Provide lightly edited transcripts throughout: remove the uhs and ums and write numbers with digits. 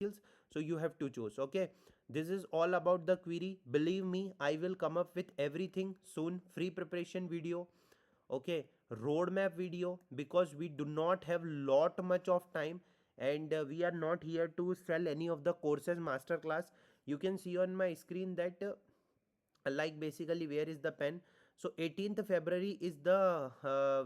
skills. So you have to choose. Okay, this is all about the query. Believe me, I will come up with everything soon. Free preparation video, okay, roadmap video, because we do not have lot much of time, and we are not here to sell any of the courses masterclass. You can see on my screen that like basically where is the pen. So 18th February is the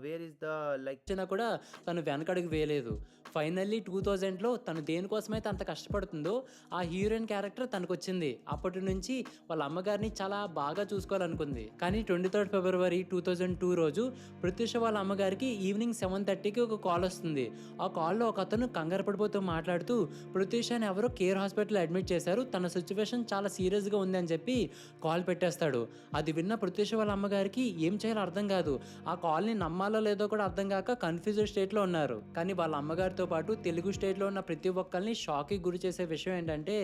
where is the like వచ్చినా కూడా తను వెనకడుగు వేయలేదు. Finally 2000లో తను దేనికోసమైతే అంత కష్టపడుతుందో ఆ heroine character తనకొచ్చింది. అప్పటి నుంచి వాళ్ళ అమ్మగారిని చాలా బాగా చూసుకోవాలనుకుంది. కానీ 23 ఫిబ్రవరి 2002 రోజు ప్రత్యూష వాళ్ళ అమ్మగారికి ఈవినింగ్ 7:30కి ఒక కాల్ వస్తుంది. ఆ కాల్లో ఒక అతను కంగారు పడిపోతూ మాట్లాడుతూ ప్రత్యూషని ఎవరో కేర్ హాస్పిటల్లో అడ్మిట్ చేశారు, తన సిచ్యువేషన్ చాలా సీరియస్గా ఉంది అని చెప్పి కాల్ పెట్టేస్తాడు. అది విన్న ప్రత్యూష వాళ్ళ అమ్మగారికి ఏం చేయాలో అర్థం కాదు. ఆ కాల్ని నమ్మాలో లేదో కూడా అర్థం కాక కన్ఫ్యూజ్డ్ స్టేట్లో ఉన్నారు. కానీ వాళ్ళ అమ్మగారితో పాటు తెలుగు స్టేట్లో ఉన్న ప్రతి ఒక్కరిని షాక్కి గురి చేసే విషయం ఏంటంటే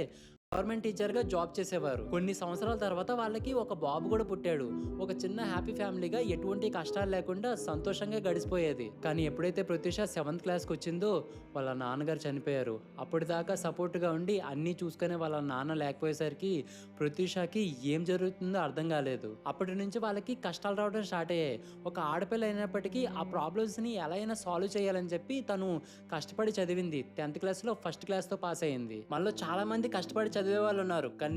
గవర్నమెంట్ టీచర్గా జాబ్ చేసేవారు. కొన్ని సంవత్సరాల తర్వాత వాళ్ళకి ఒక బాబు కూడా పుట్టాడు. ఒక చిన్న హ్యాపీ ఫ్యామిలీగా ఎటువంటి కష్టాలు లేకుండా సంతోషంగా గడిచిపోయేది. కానీ ఎప్పుడైతే ప్రత్యూష 7th క్లాస్కి వచ్చిందో వాళ్ళ నాన్నగారు చనిపోయారు. అప్పటిదాకా సపోర్ట్గా ఉండి అన్నీ చూసుకునే వాళ్ళ నాన్న లేకపోయేసరికి ప్రత్యూషకి ఏం జరుగుతుందో అర్థం కాలేదు. అప్పటి నుంచి వాళ్ళకి కష్టాలు రావడం స్టార్ట్ అయ్యాయి. ఒక ఆడపిల్ల అయినప్పటికీ ఆ ప్రాబ్లమ్స్ని ఎలా అయినా సాల్వ్ చేయాలని చెప్పి తను కష్టపడి చదివింది. 10th క్లాస్లో 1st క్లాస్తో పాస్ అయింది. మనలో చాలా మంది కష్టపడి చదివే వాళ్ళు ఉన్నారు, కానీ